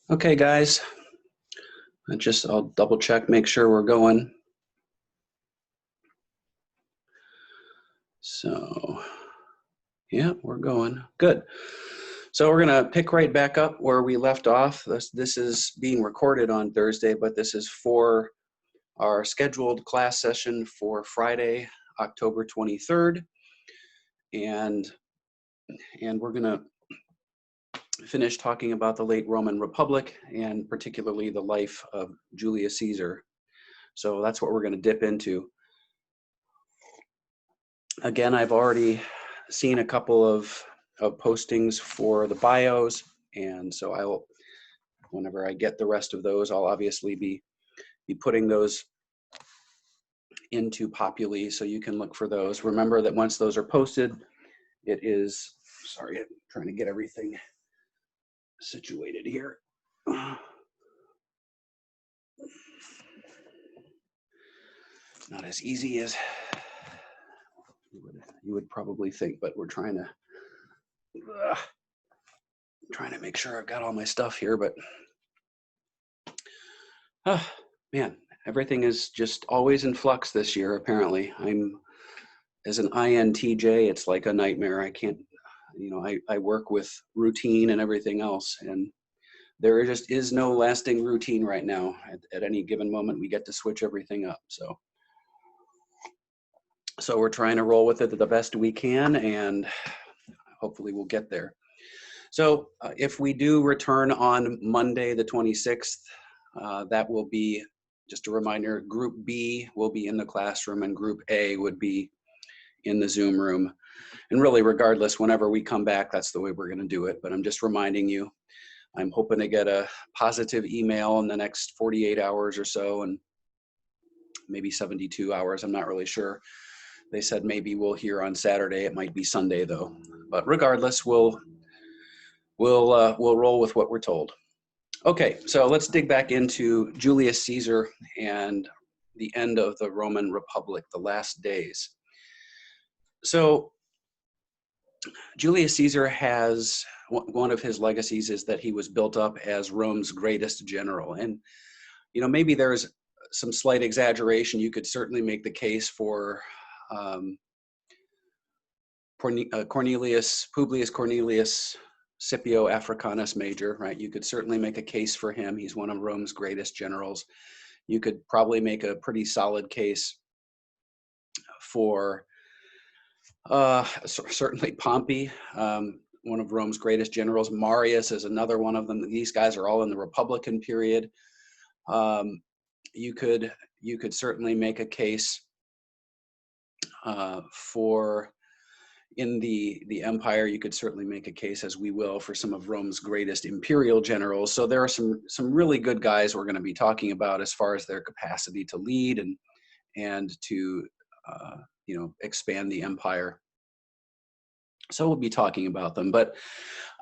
Okay, guys, I'll double check, make sure we're going. So, yeah, we're going. Good. So we're going to pick right back up where we left off. This is being recorded on Thursday, but this is for our scheduled class session for Friday, October 23rd. And we're going to finish talking about the late Roman Republic and particularly the life of Julius Caesar. So that's what we're going to dip into. Again, I've already seen a couple of postings for the bios, and so whenever I get the rest of those, I'll obviously be putting those into Populi, so you can look for those. Remember that once those are posted, sorry, I'm trying to get everything situated here. Not as easy as you would probably think, but we're trying to make sure I've got all my stuff here, but man, everything is just always in flux this year, apparently. As an INTJ, it's like a nightmare. I can't, I work with routine and everything else, and there just is no lasting routine right now. At any given moment, we get to switch everything up. So we're trying to roll with it the best we can, and hopefully we'll get there. So if we do return on Monday, the 26th, that will be, just a reminder, Group B will be in the classroom and Group A would be in the Zoom room. And really, regardless, whenever we come back, that's the way we're going to do it. But I'm just reminding you, I'm hoping to get a positive email in the next 48 hours or so, and maybe 72 hours. I'm not really sure. They said maybe we'll hear on Saturday. It might be Sunday though. But regardless, we'll roll with what we're told. Okay, so let's dig back into Julius Caesar and the end of the Roman Republic, the last days. So Julius Caesar has, one of his legacies is that he was built up as Rome's greatest general. And, maybe there's some slight exaggeration. You could certainly make the case for Publius Cornelius Scipio Africanus Major, right? You could certainly make a case for him. He's one of Rome's greatest generals. You could probably make a pretty solid case for certainly Pompey, one of Rome's greatest generals. Marius is another one of them. These guys are all in the Republican period. You could certainly make a case for, in the empire, you could certainly make a case, as we will, for some of Rome's greatest imperial generals. So there are some really good guys we're going to be talking about as far as their capacity to lead and to expand the empire. So we'll be talking about them, but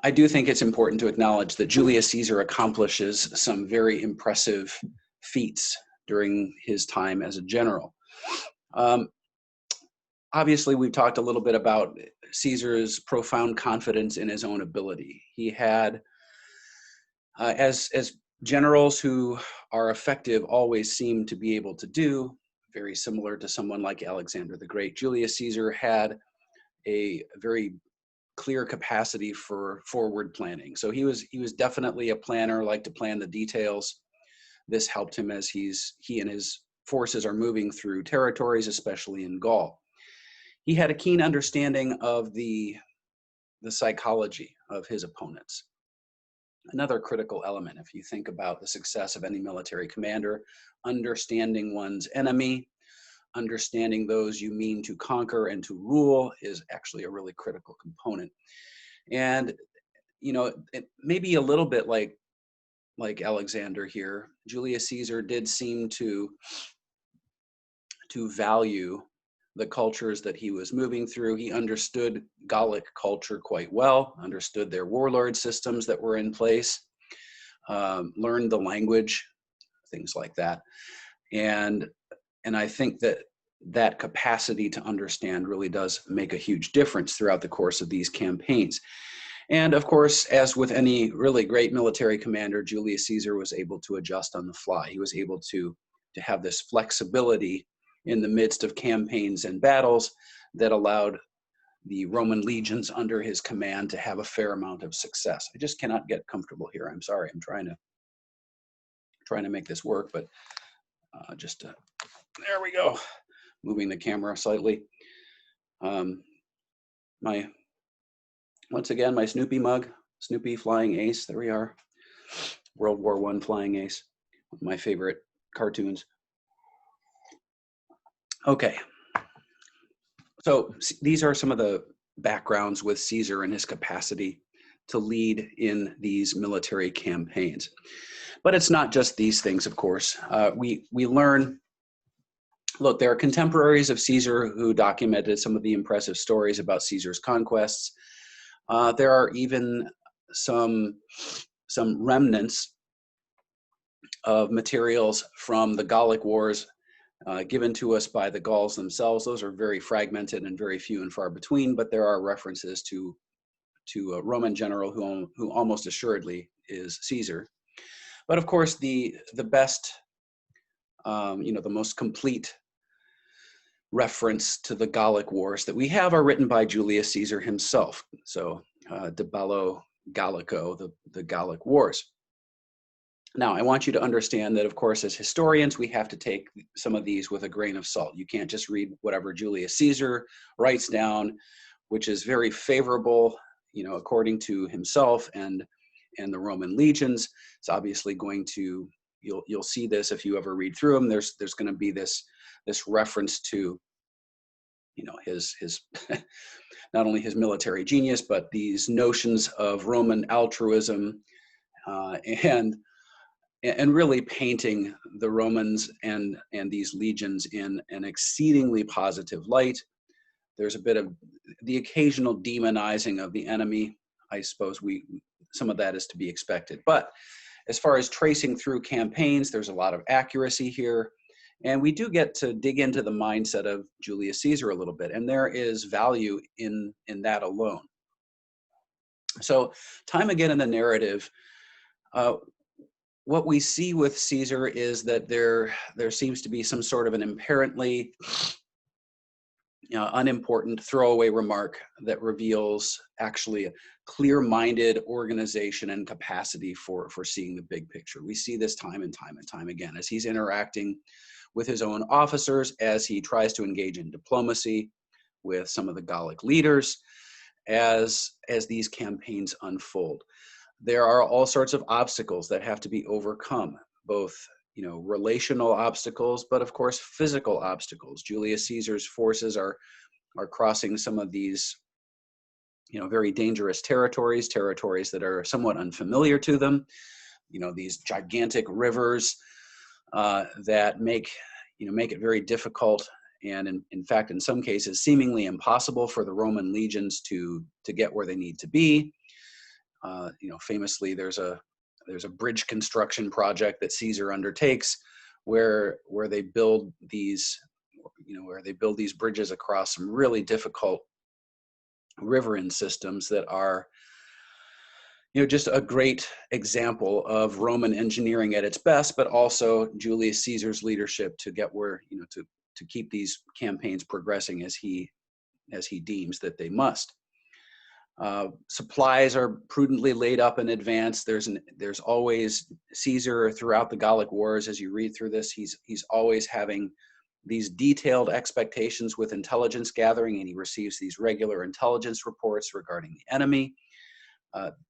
I do think it's important to acknowledge that Julius Caesar accomplishes some very impressive feats during his time as a general. Obviously, we've talked a little bit about Caesar's profound confidence in his own ability. He had, as generals who are effective always seem to be able to do, very similar to someone like Alexander the Great, Julius Caesar had a very clear capacity for forward planning. So he was definitely a planner, liked to plan the details. This helped him as he and his forces are moving through territories, especially in Gaul. He had a keen understanding of the psychology of his opponents. Another critical element, if you think about the success of any military commander, understanding one's enemy, understanding those you mean to conquer and to rule, is actually a really critical component. And, it may be a little bit like Alexander here. Julius Caesar did seem to value the cultures that he was moving through. He understood Gallic culture quite well, understood their warlord systems that were in place, learned the language, things like that. And I think that capacity to understand really does make a huge difference throughout the course of these campaigns. And of course, as with any really great military commander, Julius Caesar was able to adjust on the fly. He was able to have this flexibility in the midst of campaigns and battles that allowed the Roman legions under his command to have a fair amount of success. I just cannot get comfortable here. I'm sorry. I'm trying to make this work, but there we go. Moving the camera slightly. Once again, my Snoopy mug, Snoopy Flying Ace. There we are. World War I Flying Ace, one of my favorite cartoons. Okay. So these are some of the backgrounds with Caesar and his capacity to lead in these military campaigns. But it's not just these things, of course. We learn, look, there are contemporaries of Caesar who documented some of the impressive stories about Caesar's conquests. There are even some remnants of materials from the Gallic Wars given to us by the Gauls themselves. Those are very fragmented and very few and far between, but there are references to a Roman general who almost assuredly is Caesar. But of course, the best, the most complete reference to the Gallic Wars that we have are written by Julius Caesar himself. So De Bello Gallico, the Gallic Wars. Now, I want you to understand that, of course, as historians, we have to take some of these with a grain of salt. You can't just read whatever Julius Caesar writes down, which is very favorable, according to himself and the Roman legions. It's obviously going to, you'll see this if you ever read through them. There's going to be this reference to, his not only his military genius, but these notions of Roman altruism and really painting the Romans and these legions in an exceedingly positive light. There's a bit of the occasional demonizing of the enemy. I suppose some of that is to be expected. But as far as tracing through campaigns, there's a lot of accuracy here. And we do get to dig into the mindset of Julius Caesar a little bit. And there is value in that alone. So time again in the narrative, what we see with Caesar is that there seems to be some sort of an inherently unimportant throwaway remark that reveals actually a clear-minded organization and capacity for seeing the big picture. We see this time and time again as he's interacting with his own officers, as he tries to engage in diplomacy with some of the Gallic leaders, as these campaigns unfold. There are all sorts of obstacles that have to be overcome, both relational obstacles, but of course physical obstacles. Julius Caesar's forces are crossing some of these very dangerous territories that are somewhat unfamiliar to them. These gigantic rivers that make it very difficult, and in fact in some cases seemingly impossible for the Roman legions to get where they need to be. Famously, there's a bridge construction project that Caesar undertakes where they build these bridges across some really difficult riverine systems that are just a great example of Roman engineering at its best, but also Julius Caesar's leadership to get where to keep these campaigns progressing as he deems that they must. Supplies are prudently laid up in advance. There's always Caesar throughout the Gallic Wars. As you read through this, he's always having these detailed expectations with intelligence gathering, and he receives these regular intelligence reports regarding the enemy.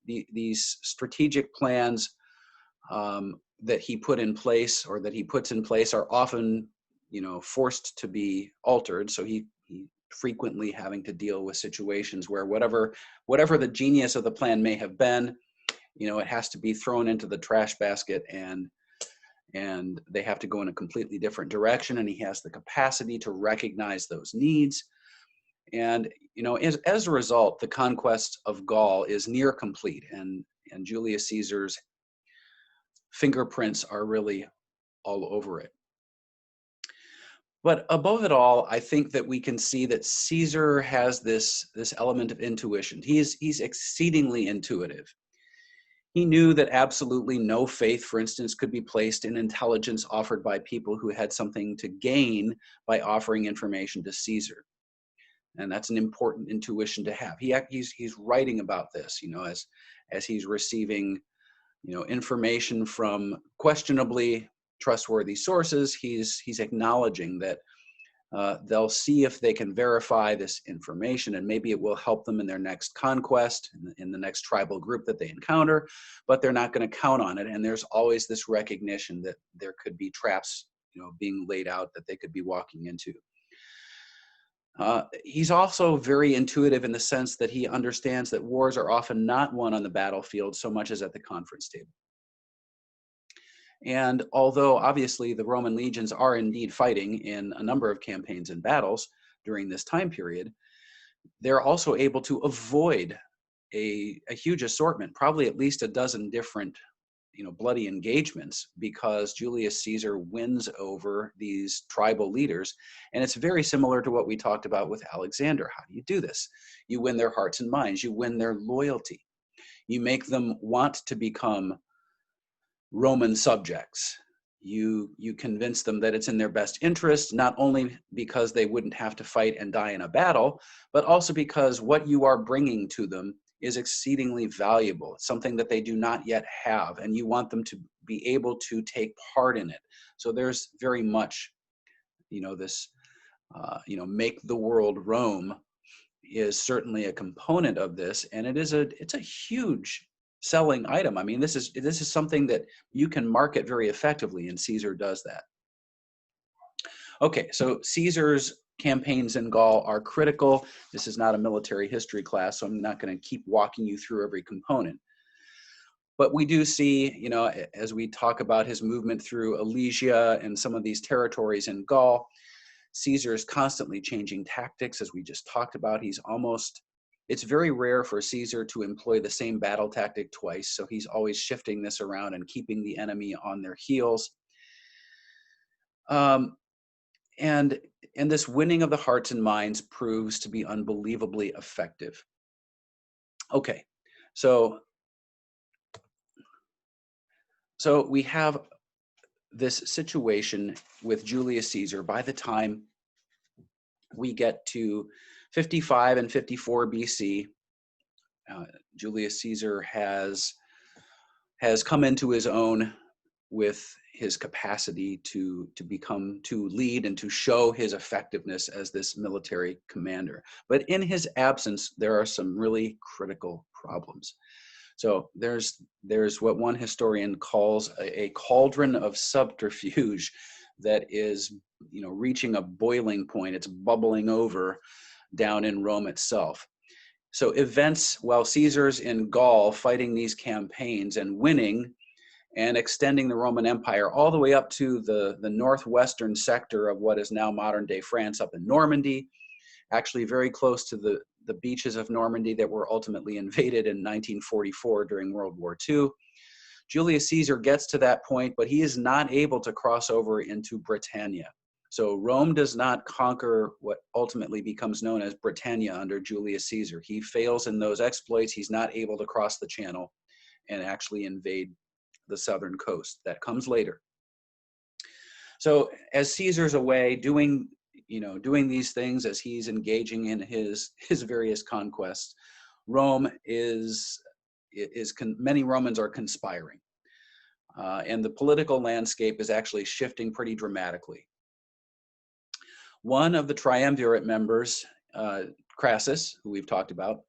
These strategic plans that he puts in place are often forced to be altered. So he frequently having to deal with situations where whatever the genius of the plan may have been, it has to be thrown into the trash basket, and they have to go in a completely different direction, and he has the capacity to recognize those needs. And as a result, the conquest of Gaul is near complete, and Julius Caesar's fingerprints are really all over it. But above it all, I think that we can see that Caesar has this element of intuition. He's exceedingly intuitive. He knew that absolutely no faith, for instance, could be placed in intelligence offered by people who had something to gain by offering information to Caesar. And that's an important intuition to have. He's writing about this, as he's receiving, information from questionably trustworthy sources. He's acknowledging that they'll see if they can verify this information, and maybe it will help them in their next conquest, in the next tribal group that they encounter, but they're not going to count on it. And there's always this recognition that there could be traps, being laid out that they could be walking into. He's also very intuitive in the sense that he understands that wars are often not won on the battlefield so much as at the conference table. And although obviously the Roman legions are indeed fighting in a number of campaigns and battles during this time period, they're also able to avoid a huge assortment, probably at least a dozen different, bloody engagements, because Julius Caesar wins over these tribal leaders. And it's very similar to what we talked about with Alexander. How do you do this? You win their hearts and minds. You win their loyalty. You make them want to become Roman subjects. You convince them that it's in their best interest, not only because they wouldn't have to fight and die in a battle, but also because what you are bringing to them is exceedingly valuable. It's something that they do not yet have, and you want them to be able to take part in it. So there's very much, this, make the world Rome is certainly a component of this, and it's a huge selling item. I mean, this is something that you can market very effectively, and Caesar does that. Okay, so Caesar's campaigns in Gaul are critical. This is not a military history class, so I'm not going to keep walking you through every component. But we do see, as we talk about his movement through Alesia and some of these territories in Gaul, Caesar is constantly changing tactics, as we just talked about. It's very rare for Caesar to employ the same battle tactic twice, so he's always shifting this around and keeping the enemy on their heels. And this winning of the hearts and minds proves to be unbelievably effective. Okay, so we have this situation with Julius Caesar. By the time we get to 55 and 54 BC, Julius Caesar has come into his own with his capacity to lead and to show his effectiveness as this military commander. But in his absence, there are some really critical problems. So there's what one historian calls a cauldron of subterfuge that is, reaching a boiling point. It's bubbling over down in Rome itself. So events while Caesar's in Gaul fighting these campaigns and winning and extending the Roman Empire all the way up to the northwestern sector of what is now modern-day France, up in Normandy, actually very close to the beaches of Normandy that were ultimately invaded in 1944 during World War II. Julius Caesar gets to that point, but he is not able to cross over into Britannia. So Rome does not conquer what ultimately becomes known as Britannia under Julius Caesar. He fails in those exploits. He's not able to cross the channel and actually invade the southern coast. That comes later. So as Caesar's away doing these things, as he's engaging in his various conquests, Rome many Romans are conspiring. And the political landscape is actually shifting pretty dramatically. One of the triumvirate members, Crassus, who we've talked about,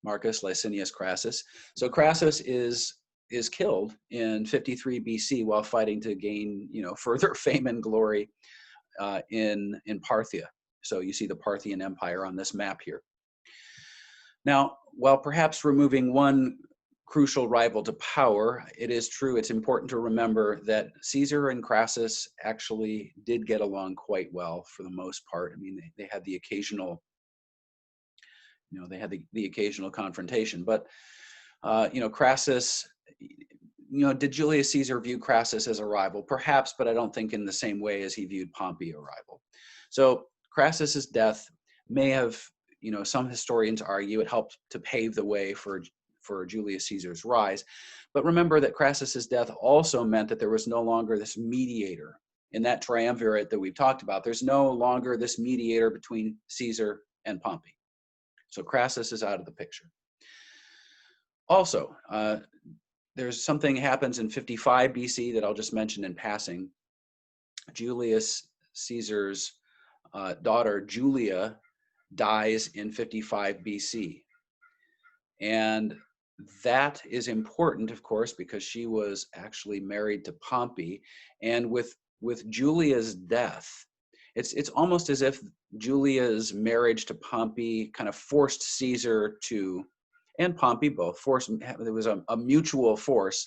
Marcus Licinius Crassus. So Crassus is killed in 53 BC while fighting to gain, further fame and glory in Parthia. So you see the Parthian Empire on this map here. Now, while perhaps removing one crucial rival to power, it is true, it's important to remember that Caesar and Crassus actually did get along quite well for the most part. I mean, they had the occasional, the occasional confrontation, but Crassus, did Julius Caesar view Crassus as a rival? Perhaps, but I don't think in the same way as he viewed Pompey a rival. So Crassus's death may have, some historians argue it helped to pave the way for Julius Caesar's rise. But remember that Crassus's death also meant that there was no longer this mediator in that triumvirate that we've talked about. There's no longer this mediator between Caesar and Pompey. So Crassus is out of the picture. Also, there's something happens in 55 BC that I'll just mention in passing. Julius Caesar's daughter, Julia, dies in 55 BC. And that is important, of course, because she was actually married to Pompey. And with Julia's death, it's almost as if Julia's marriage to Pompey kind of forced Caesar to, and Pompey both, there was a mutual force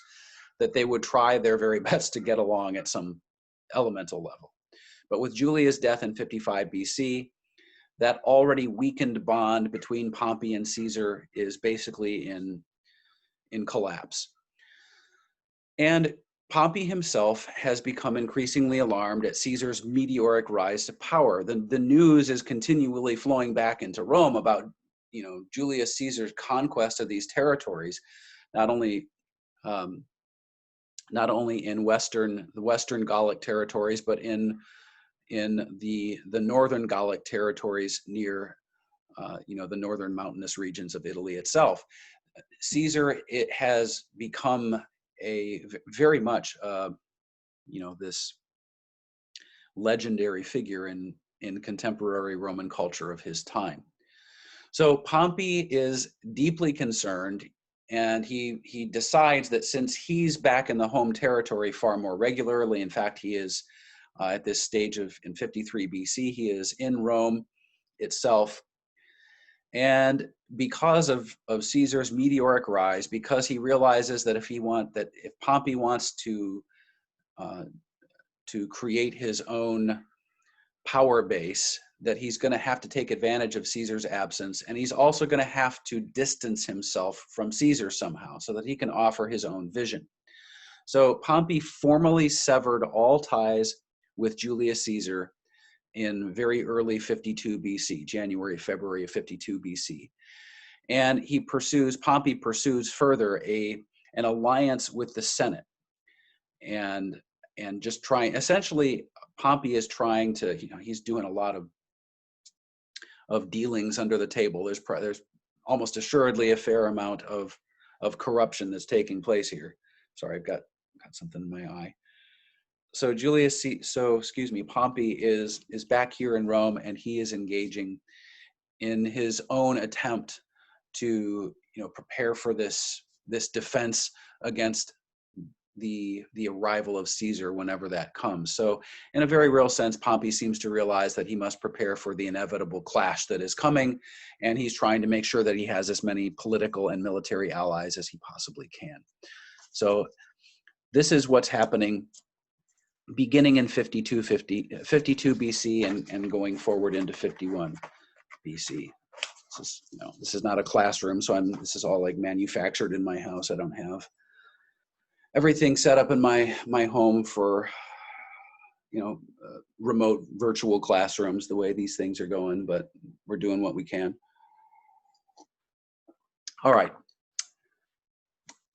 that they would try their very best to get along at some elemental level. But with Julia's death in 55 BC, that already weakened bond between Pompey and Caesar is basically in collapse. And Pompey himself has become increasingly alarmed at Caesar's meteoric rise to power. The news is continually flowing back into Rome about, Julius Caesar's conquest of these territories, not only in the Western Gallic territories, but in the northern Gallic territories near, the northern mountainous regions of Italy itself. Caesar, it has become very much, this legendary figure in contemporary Roman culture of his time. So Pompey is deeply concerned, and he decides that since he's back in the home territory far more regularly, in fact, he is at this stage in 53 BC, he is in Rome itself. And because of Caesar's meteoric rise, because he realizes that if Pompey wants to create his own power base, that he's going to have to take advantage of Caesar's absence, and he's also going to have to distance himself from Caesar somehow so that he can offer his own vision. So Pompey formally severed all ties with Julius Caesar in very early 52 BC, January, February of 52 BC. And Pompey pursues further an alliance with the Senate. And just essentially, Pompey is trying to, he's doing a lot of dealings under the table. There's almost assuredly a fair amount of corruption that's taking place here. Sorry, I've got something in my eye. So Pompey is back here in Rome, and he is engaging in his own attempt to, prepare for this defense against the arrival of Caesar whenever that comes. So in a very real sense, Pompey seems to realize that he must prepare for the inevitable clash that is coming, and he's trying to make sure that he has as many political and military allies as he possibly can. So this is what's happening beginning in 52 BC and going forward into 51 BC. This is not a classroom, so this is all like manufactured in my house. I don't have everything set up in my home for, remote virtual classrooms the way these things are going, but we're doing what we can. All right.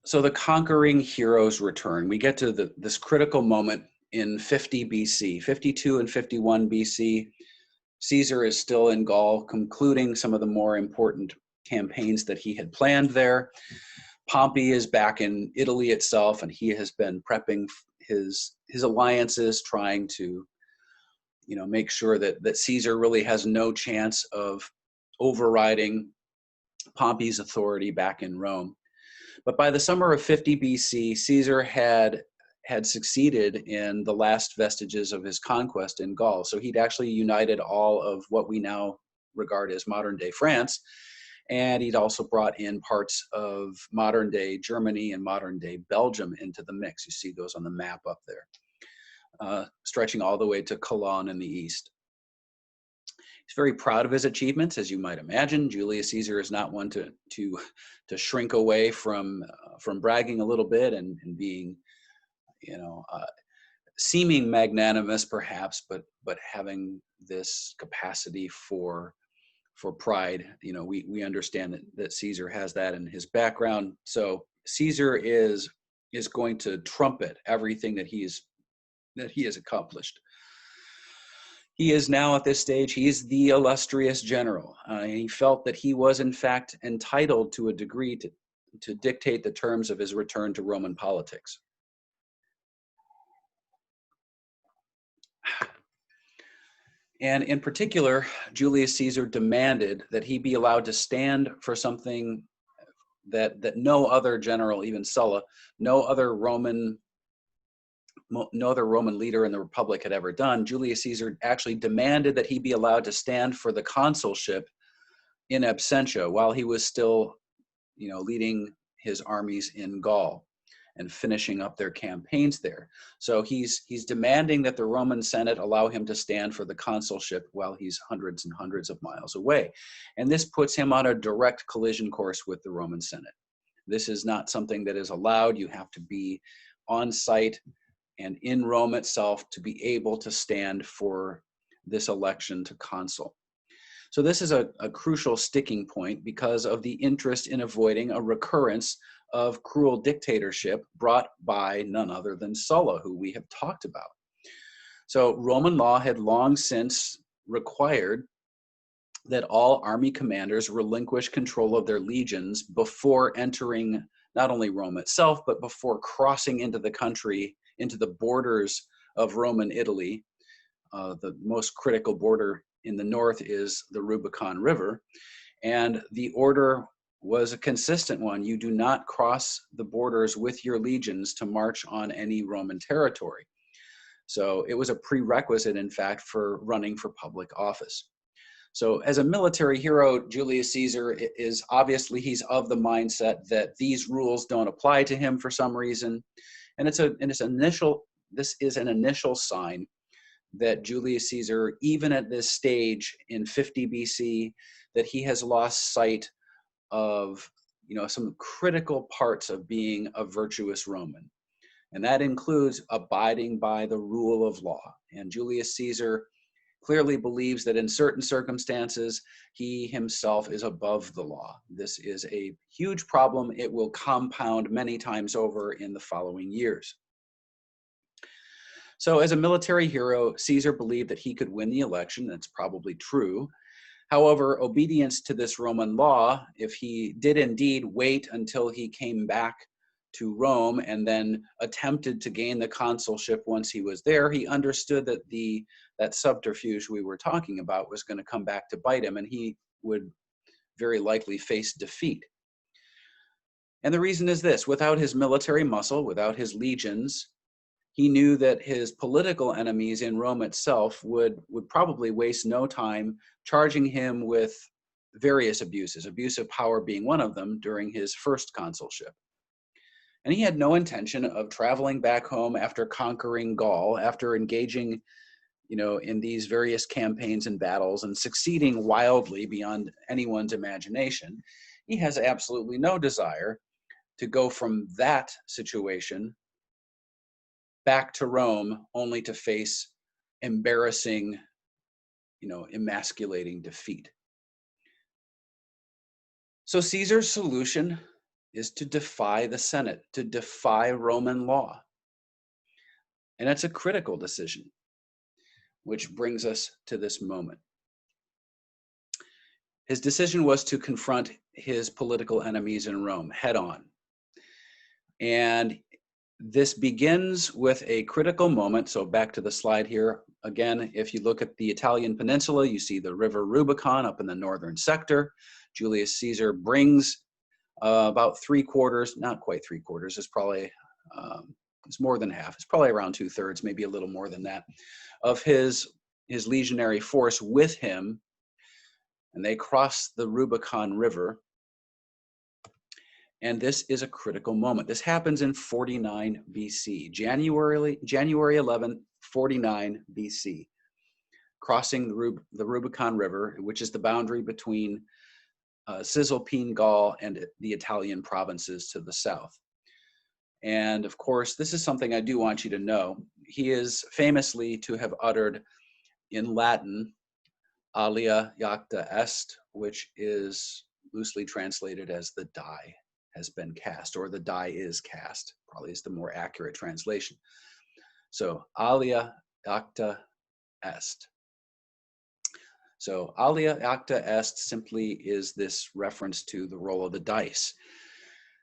So the conquering heroes return. We get to this critical moment in 50 BC, 52 and 51 BC. Caesar is still in Gaul, concluding some of the more important campaigns that he had planned there. Pompey is back in Italy itself, and he has been prepping his alliances, trying to, make sure that Caesar really has no chance of overriding Pompey's authority back in Rome. But by the summer of 50 BC, Caesar had succeeded in the last vestiges of his conquest in Gaul. So he'd actually united all of what we now regard as modern-day France, and he'd also brought in parts of modern-day Germany and modern-day Belgium into the mix. You see those on the map up there, stretching all the way to Cologne in the east. He's very proud of his achievements, as you might imagine. Julius Caesar is not one to shrink away from bragging a little bit and being, seeming magnanimous perhaps, but having this capacity for pride. We understand that Caesar has that in his background. So Caesar is going to trumpet everything that he has accomplished. He is now at this stage, he is the illustrious general. He felt that he was in fact entitled to a degree to dictate the terms of his return to Roman politics. And in particular, Julius Caesar demanded that he be allowed to stand for something that no other general, even Sulla, no other Roman leader in the Republic had ever done. Julius Caesar actually demanded that he be allowed to stand for the consulship in absentia while he was still, leading his armies in Gaul and finishing up their campaigns there. So he's demanding that the Roman Senate allow him to stand for the consulship while he's hundreds and hundreds of miles away. And this puts him on a direct collision course with the Roman Senate. This is not something that is allowed. You have to be on site and in Rome itself to be able to stand for this election to consul. So this is a crucial sticking point because of the interest in avoiding a recurrence of cruel dictatorship brought by none other than Sulla, who we have talked about. So Roman law had long since required that all army commanders relinquish control of their legions before entering not only Rome itself, but before crossing into the country, into the borders of Roman Italy. The most critical border in the north is the Rubicon River. And the order was a consistent one. You do not cross the borders with your legions to march on any Roman territory. So it was a prerequisite, in fact, for running for public office. So as a military hero, Julius Caesar is obviously, he's of the mindset that these rules don't apply to him for some reason. And this is an initial sign that Julius Caesar, even at this stage in 50 BC, that he has lost sight of, some critical parts of being a virtuous Roman. And that includes abiding by the rule of law. And Julius Caesar clearly believes that in certain circumstances, he himself is above the law. This is a huge problem. It will compound many times over in the following years. So as a military hero, Caesar believed that he could win the election. That's probably true. However, obedience to this Roman law, if he did indeed wait until he came back to Rome and then attempted to gain the consulship once he was there, he understood that that subterfuge we were talking about was going to come back to bite him, and he would very likely face defeat. And the reason is this: without his military muscle, without his legions, he knew that his political enemies in Rome itself would probably waste no time charging him with various abuses, abuse of power being one of them during his first consulship. And he had no intention of traveling back home after conquering Gaul, after engaging, in these various campaigns and battles and succeeding wildly beyond anyone's imagination. He has absolutely no desire to go from that situation back to Rome only to face embarrassing, emasculating defeat. So Caesar's solution is to defy the Senate, to defy Roman law. And it's a critical decision, which brings us to this moment. His decision was to confront his political enemies in Rome head on. And this begins with a critical moment. So back to the slide here. Again, if you look at the Italian peninsula, you see the river Rubicon up in the northern sector. Julius Caesar brings about 3/4, not quite 3/4, it's probably, it's more than half. It's probably around 2/3, maybe a little more than that, of his legionary force with him. And they cross the Rubicon River. And this is a critical moment. This happens in 49 BC, January 11th, 49 BC, crossing the Rubicon River, which is the boundary between Cisalpine Gaul and the Italian provinces to the south. And of course, this is something I do want you to know. He is famously to have uttered in Latin, alia jacta est, which is loosely translated as the die has been cast, or the die is cast, probably is the more accurate translation. So alia jacta est. So alia jacta est simply is this reference to the roll of the dice.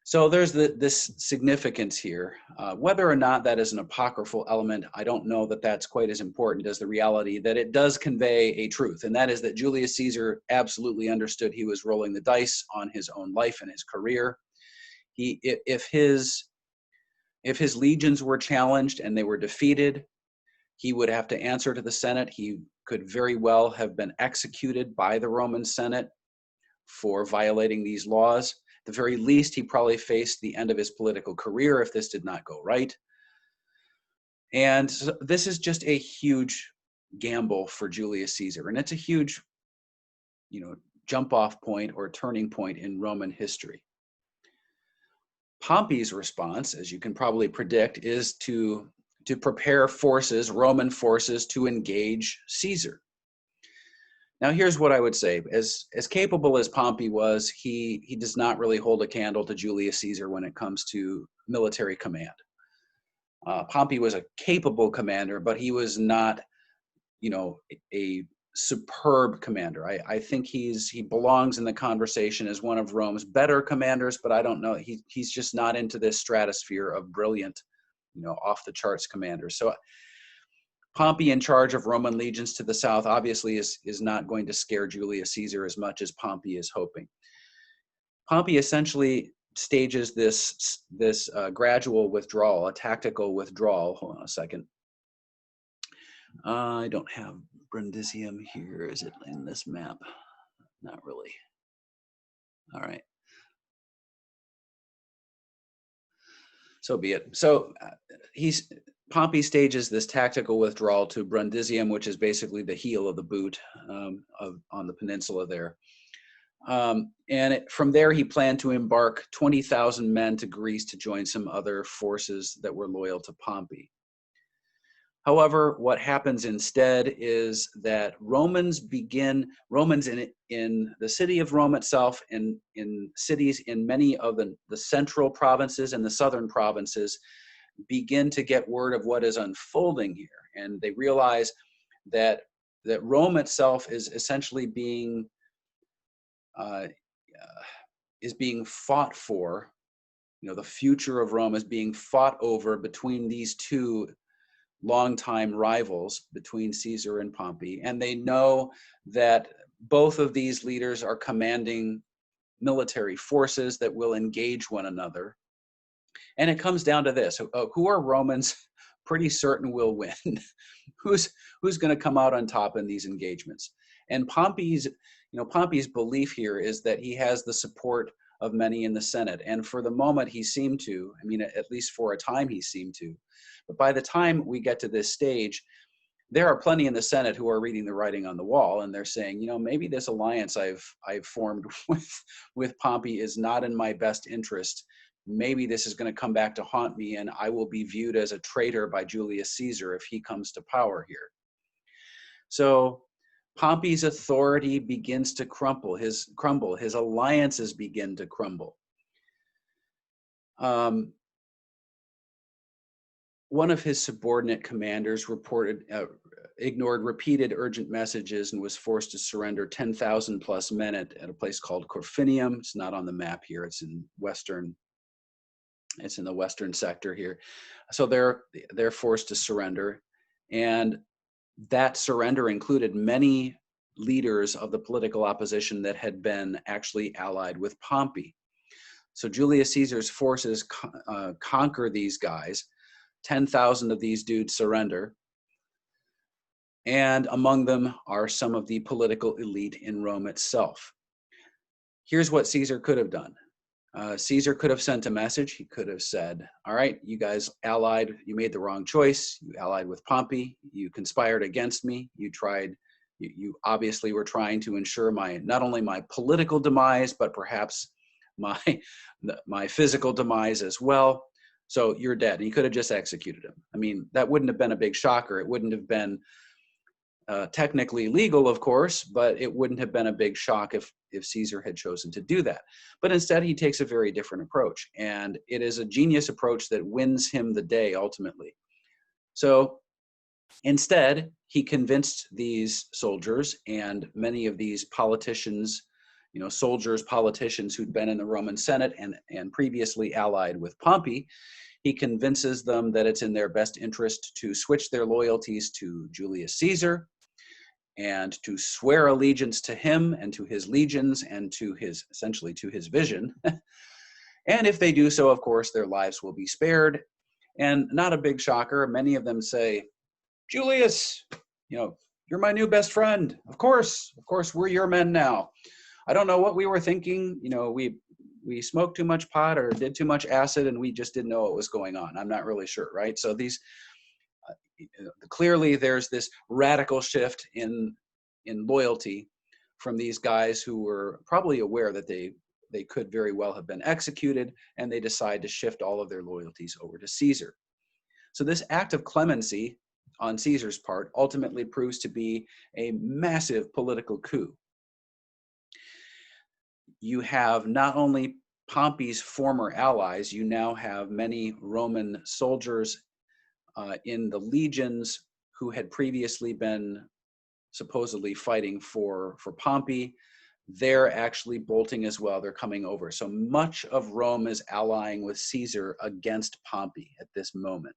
So there's this significance here. Whether or not that is an apocryphal element, I don't know that that's quite as important as the reality that it does convey a truth, and that is that Julius Caesar absolutely understood he was rolling the dice on his own life and his career. If his legions were challenged and they were defeated, he would have to answer to the Senate. He could very well have been executed by the Roman Senate for violating these laws. At the very least, he probably faced the end of his political career if this did not go right. And so this is just a huge gamble for Julius Caesar. And it's a huge, jump off point or turning point in Roman history. Pompey's response, as you can probably predict, is to prepare forces, Roman forces, to engage Caesar. Now, here's what I would say. As capable as Pompey was, he does not really hold a candle to Julius Caesar when it comes to military command. Pompey was a capable commander, but he was not, a superb commander. I think he belongs in the conversation as one of Rome's better commanders, but I don't know. He's just not into this stratosphere of brilliant, off the charts commanders. So Pompey in charge of Roman legions to the south obviously is not going to scare Julius Caesar as much as Pompey is hoping. Pompey essentially stages this gradual withdrawal, a tactical withdrawal. Hold on a second. I don't have Brundisium here. Is it in this map? Not really. All right. So be it. So Pompey stages this tactical withdrawal to Brundisium, which is basically the heel of the boot on the peninsula there. From there, he planned to embark 20,000 men to Greece to join some other forces that were loyal to Pompey. However, what happens instead is that Romans in the city of Rome itself, and in cities in many of the central provinces and the southern provinces, begin to get word of what is unfolding here. And they realize that Rome itself is essentially being fought for. The future of Rome is being fought over between these two longtime rivals, between Caesar and Pompey. And they know that both of these leaders are commanding military forces that will engage one another. And it comes down to this: who are Romans pretty certain will win? Who's going to come out on top in these engagements? And Pompey's belief here is that he has the support of many in the Senate. And for the moment, he seemed to. At least for a time, he seemed to. But by the time we get to this stage, there are plenty in the Senate who are reading the writing on the wall, and they're saying, maybe this alliance I've formed with Pompey is not in my best interest. Maybe this is going to come back to haunt me, and I will be viewed as a traitor by Julius Caesar if he comes to power here. So Pompey's authority begins to crumble. His alliances begin to crumble. One of his subordinate commanders ignored repeated urgent messages and was forced to surrender 10,000 plus men at a place called Corfinium. It's not on the map here. It's in the western sector here. So they're forced to surrender, and that surrender included many leaders of the political opposition that had been actually allied with Pompey. So Julius Caesar's forces conquer these guys. 10,000 of these dudes surrender. And among them are some of the political elite in Rome itself. Here's what Caesar could have done. Caesar could have sent a message. He could have said, all right, you guys allied, you made the wrong choice. You allied with Pompey. You conspired against me. You obviously were trying to ensure not only my political demise, but perhaps my physical demise as well. So you're dead. And he could have just executed him. I mean, that wouldn't have been a big shocker. It wouldn't have been technically legal, of course, but it wouldn't have been a big shock if Caesar had chosen to do that. But instead, he takes a very different approach. And it is a genius approach that wins him the day ultimately. So instead, he convinced these soldiers and many of these politicians, soldiers, politicians who'd been in the Roman Senate and previously allied with Pompey, he convinces them that it's in their best interest to switch their loyalties to Julius Caesar and to swear allegiance to him and to his legions and to essentially to his vision. And if they do so, of course, their lives will be spared. And not a big shocker, many of them say, Julius, you're my new best friend. Of course, we're your men now. I don't know what we were thinking. We smoked too much pot or did too much acid and we just didn't know what was going on. I'm not really sure, right? So these, clearly there's this radical shift in loyalty from these guys who were probably aware that they could very well have been executed, and they decide to shift all of their loyalties over to Caesar. So this act of clemency on Caesar's part ultimately proves to be a massive political coup. You have not only Pompey's former allies, you now have many Roman soldiers in the legions who had previously been supposedly fighting for Pompey. They're actually bolting as well. They're coming over. So much of Rome is allying with Caesar against Pompey at this moment,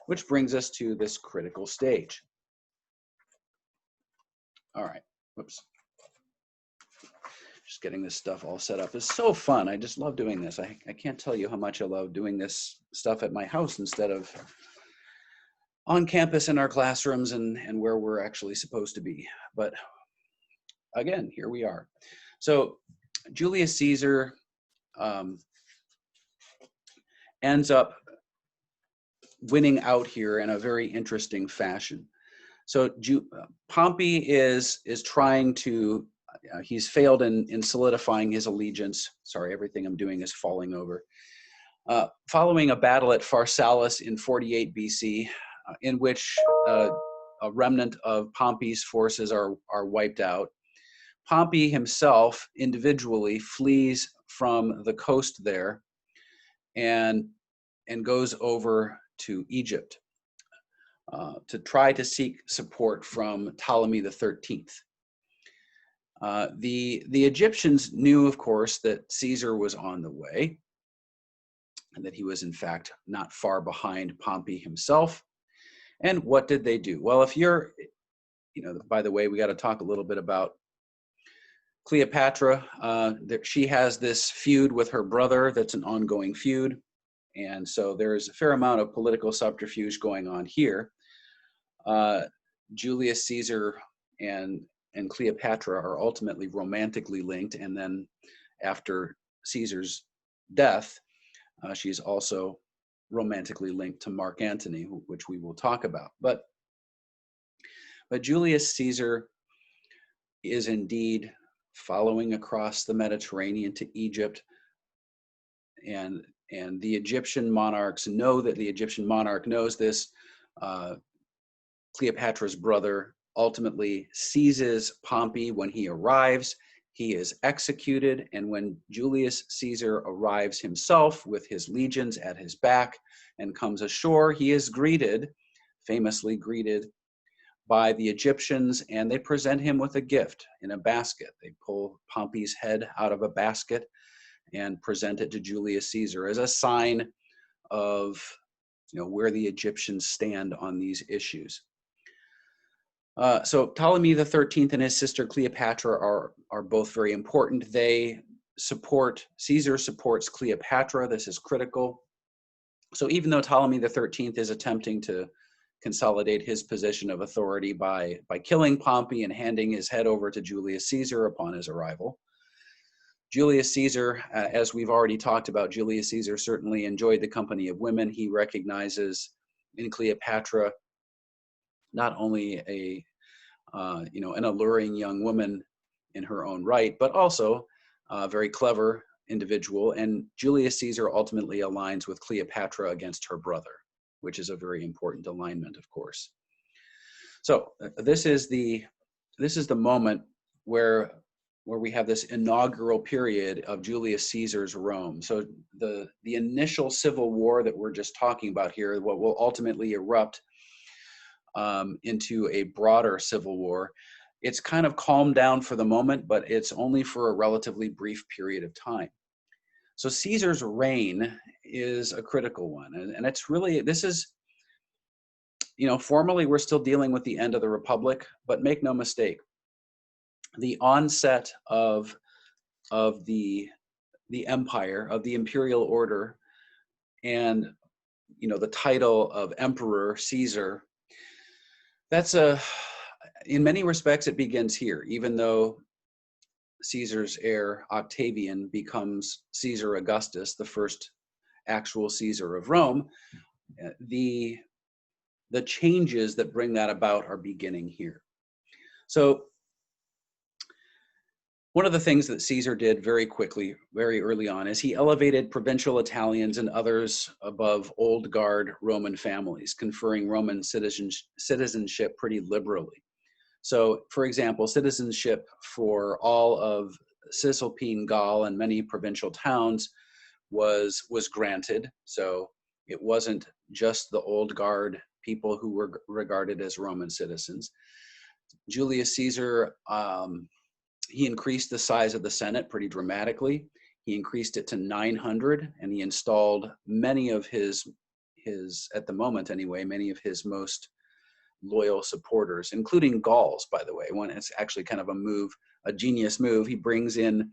which brings us to this critical stage. All right, whoops. Just getting this stuff all set up is so fun. I just love doing this. I can't tell you how much I love doing this stuff at my house instead of on campus in our classrooms and where we're actually supposed to be. But again, here we are. So Julius Caesar ends up winning out here in a very interesting fashion. So Pompey is trying to, he's failed in solidifying his allegiance. Sorry, everything I'm doing is falling over. Following a battle at Pharsalus in 48 BC, in which a remnant of Pompey's forces are wiped out, Pompey himself individually flees from the coast there and goes over to Egypt to try to seek support from Ptolemy the 13th. The Egyptians knew, of course, that Caesar was on the way and that he was, in fact, not far behind Pompey himself. And what did they do? Well, if you're, by the way, we got to talk a little bit about Cleopatra. She has this feud with her brother that's an ongoing feud. And so there's a fair amount of political subterfuge going on here. Julius Caesar and Cleopatra are ultimately romantically linked. And then after Caesar's death, she's also romantically linked to Mark Antony, which we will talk about. But Julius Caesar is indeed following across the Mediterranean to Egypt, and the Egyptian monarchs know that the Egyptian monarch knows this. Cleopatra's brother ultimately seizes Pompey when he arrives. He is executed, and when Julius Caesar arrives himself with his legions at his back and comes ashore, he is famously greeted by the Egyptians, and they present him with a gift in a basket. They pull Pompey's head out of a basket and present it to Julius Caesar as a sign of where the Egyptians stand on these issues. So Ptolemy the 13th and his sister Cleopatra are both very important. Caesar supports Cleopatra. This is critical. So even though Ptolemy the 13th is attempting to consolidate his position of authority by killing Pompey and handing his head over to Julius Caesar upon his arrival, Julius Caesar, as we've already talked about, Julius Caesar certainly enjoyed the company of women. He recognizes in Cleopatra not only an alluring young woman in her own right, but also very clever, individual, and Julius Caesar ultimately aligns with Cleopatra against her brother, which is a very important alignment, of course. So this is the moment where we have this inaugural period of Julius Caesar's Rome. So the initial civil war that we're just talking about here, what will ultimately erupt into a broader civil war, it's kind of calmed down for the moment, but it's only for a relatively brief period of time. So Caesar's reign is a critical one, and it's really, this is, formally we're still dealing with the end of the Republic, but make no mistake, the onset of the empire, of the imperial order, and the title of Emperor Caesar, that's in many respects it begins here, even though Caesar's heir Octavian becomes Caesar Augustus, the first actual Caesar of Rome. The changes that bring that about are beginning here. So one of the things that Caesar did very quickly, very early on, is he elevated provincial Italians and others above old guard Roman families, conferring Roman citizenship pretty liberally. So, for example, citizenship for all of Cisalpine Gaul and many provincial towns was granted. So it wasn't just the old guard people who were regarded as Roman citizens. Julius Caesar, he increased the size of the Senate pretty dramatically. He increased it to 900, and he installed many of his at the moment anyway, many of his most loyal supporters, including Gauls, by the way. It's actually kind of a genius move. He brings in,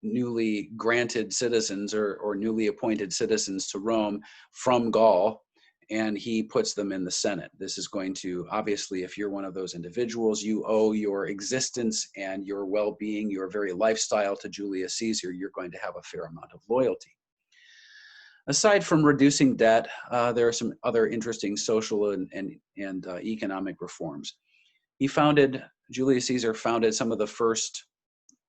newly granted citizens or newly appointed citizens to Rome from Gaul, and he puts them in the Senate. This is going to, obviously, if you're one of those individuals, you owe your existence and your well-being, your very lifestyle to Julius Caesar. You're going to have a fair amount of loyalty. Aside from reducing debt, there are some other interesting social and economic reforms. Julius Caesar founded some of the first,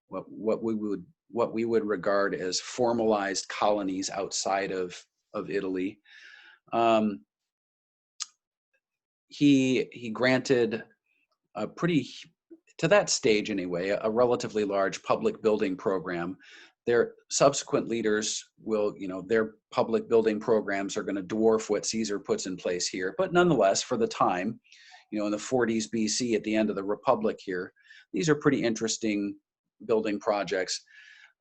what we would regard as formalized colonies outside of Italy. He granted a to that stage anyway, a relatively large public building program. Their subsequent leaders will, their public building programs are going to dwarf what Caesar puts in place here. But nonetheless, for the time, in the 40s BC, at the end of the Republic here, these are pretty interesting building projects.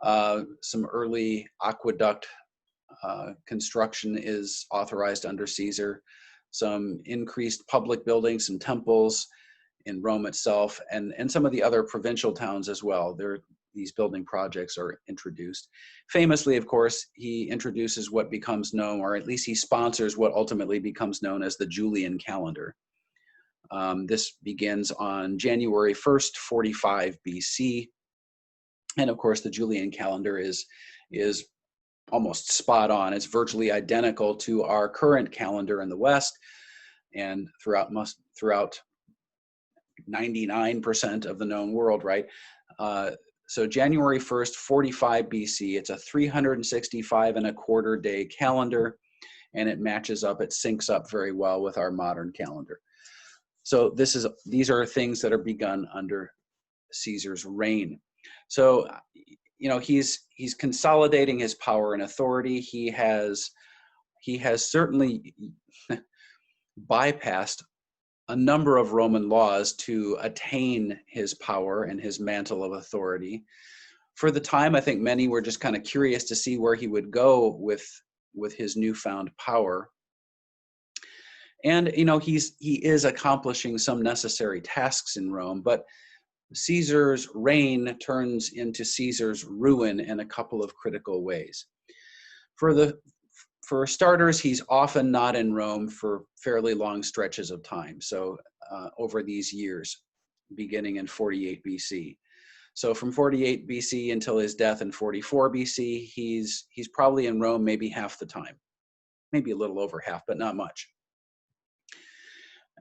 Some early aqueduct construction is authorized under Caesar. Some increased public buildings, some temples in Rome itself, and some of the other provincial towns as well. These building projects are introduced. Famously, of course, he introduces what becomes known, or at least he sponsors what ultimately becomes known as the Julian calendar. This begins on January 1st, 45 BC. And of course, the Julian calendar is almost spot on. It's virtually identical to our current calendar in the West, and throughout 99% of the known world, right? So January 1st, 45 BC, it's a 365 and a quarter day calendar, and it matches up, it syncs up very well with our modern calendar. So these are things that are begun under Caesar's reign. So, he's consolidating his power and authority. He has certainly bypassed a number of Roman laws to attain his power and his mantle of authority. For the time, I think many were just kind of curious to see where he would go with his newfound power. And, he is accomplishing some necessary tasks in Rome, but Caesar's reign turns into Caesar's ruin in a couple of critical ways. For starters, he's often not in Rome for fairly long stretches of time. So over these years, beginning in 48 BC. So from 48 BC until his death in 44 BC, he's probably in Rome maybe half the time, maybe a little over half, but not much.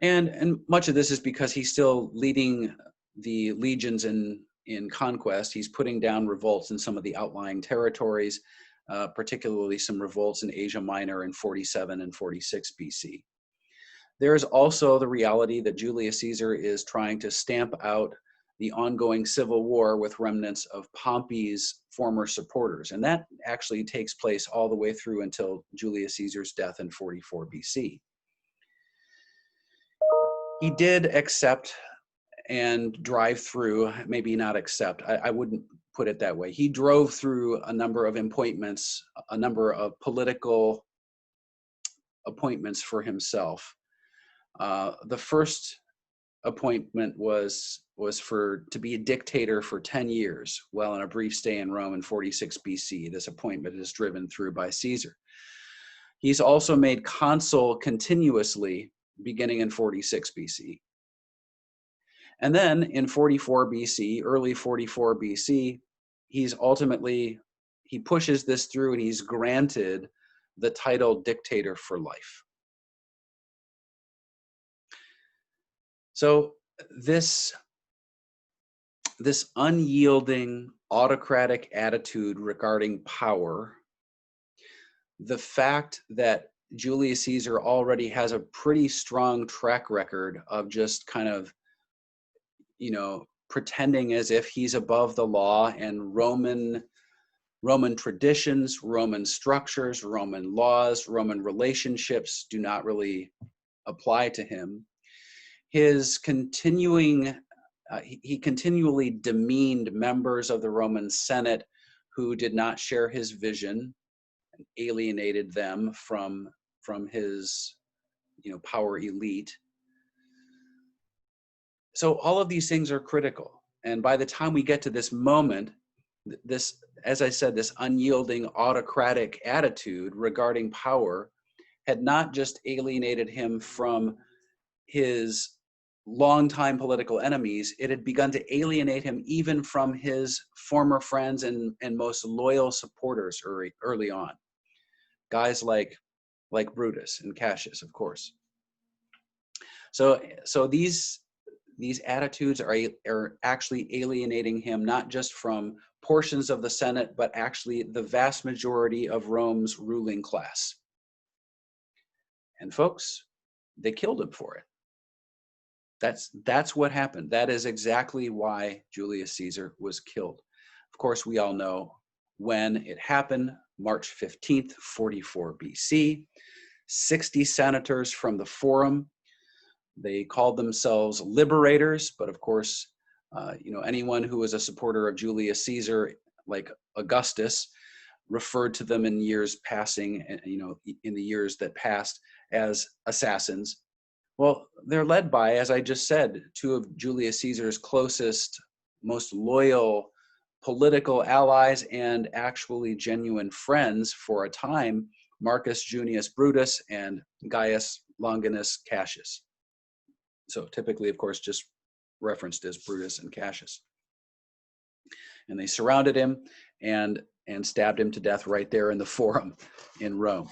And much of this is because he's still leading the legions in in conquest. He's putting down revolts in some of the outlying territories, particularly some revolts in Asia Minor in 47 and 46 BC. There is also the reality that Julius Caesar is trying to stamp out the ongoing civil war with remnants of Pompey's former supporters. And that actually takes place all the way through until Julius Caesar's death in 44 BC. He did accept and drive through, maybe not accept, I wouldn't put it that way. He drove through a number of appointments, a number of political appointments for himself. The first appointment was to be a dictator for 10 years, while in a brief stay in Rome in 46 BC. This appointment is driven through by Caesar. He's also made consul continuously beginning in 46 BC. And then in 44 BC, early 44 BC, he pushes this through and he's granted the title dictator for life. So this unyielding autocratic attitude regarding power, the fact that Julius Caesar already has a pretty strong track record of just kind of, pretending as if he's above the law, and Roman traditions, Roman structures, Roman laws, Roman relationships do not really apply to him. He continually demeaned members of the Roman Senate who did not share his vision and alienated them from his power elite. So all of these things are critical. And by the time we get to this moment, this, as I said, this unyielding autocratic attitude regarding power had not just alienated him from his longtime political enemies, it had begun to alienate him even from his former friends and most loyal supporters early on. Guys like Brutus and Cassius, of course. So these attitudes are actually alienating him, not just from portions of the Senate, but actually the vast majority of Rome's ruling class. And folks, they killed him for it. That's what happened. That is exactly why Julius Caesar was killed. Of course, we all know when it happened, March 15th, 44 BC. 60 senators from the Forum. They called themselves liberators, but of course, anyone who was a supporter of Julius Caesar, like Augustus, referred to them in years passing, in the years that passed, as assassins. Well, they're led by, as I just said, two of Julius Caesar's closest, most loyal political allies and actually genuine friends for a time, Marcus Junius Brutus and Gaius Longinus Cassius. So typically, of course, just referenced as Brutus and Cassius. And they surrounded him and stabbed him to death right there in the Forum in Rome.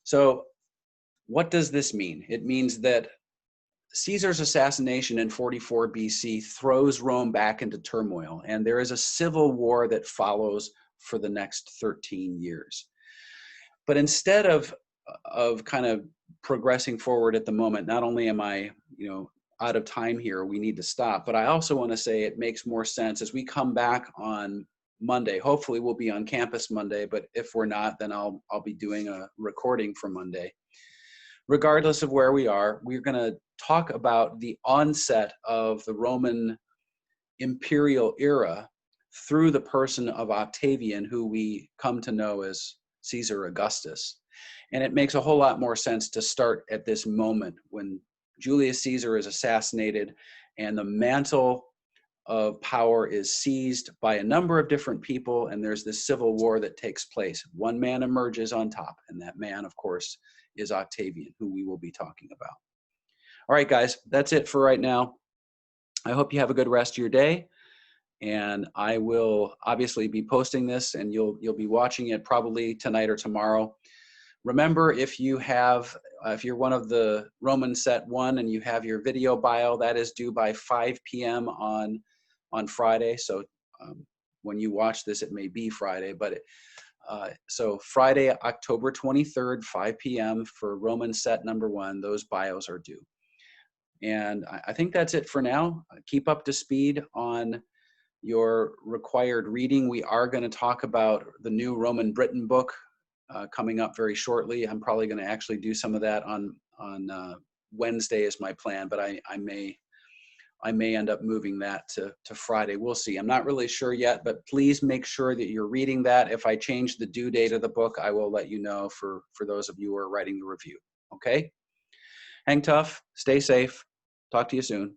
So what does this mean? It means that Caesar's assassination in 44 BC throws Rome back into turmoil, and there is a civil war that follows for the next 13 years. But instead of kind of progressing forward at the moment, not only am I, out of time here, we need to stop, but I also want to say it makes more sense as we come back on Monday. Hopefully we'll be on campus Monday, but if we're not, then I'll be doing a recording for Monday. Regardless of where we are, we're going to talk about the onset of the Roman imperial era through the person of Octavian, who we come to know as Caesar Augustus. And it makes a whole lot more sense to start at this moment when Julius Caesar is assassinated and the mantle of power is seized by a number of different people, and there's this civil war that takes place. One man emerges on top, and that man, of course, is Octavian, who we will be talking about. All right, guys, that's it for right now. I hope you have a good rest of your day, and I will obviously be posting this, and you'll be watching it probably tonight or tomorrow. Remember, if you're one of the Roman Set 1 and you have your video bio, that is due by 5 p.m. on on Friday. So when you watch this, it may be Friday, but so Friday, October 23rd, 5 p.m. for Roman set number 1, those bios are due. And I think that's it for now. Keep up to speed on your required reading. We are going to talk about the new Roman Britain book coming up very shortly. I'm probably going to actually do some of that on Wednesday is my plan, but I may end up moving that to Friday. We'll see. I'm not really sure yet, but please make sure that you're reading that. If I change the due date of the book, I will let you know for those of you who are writing the review. Okay? Hang tough. Stay safe. Talk to you soon.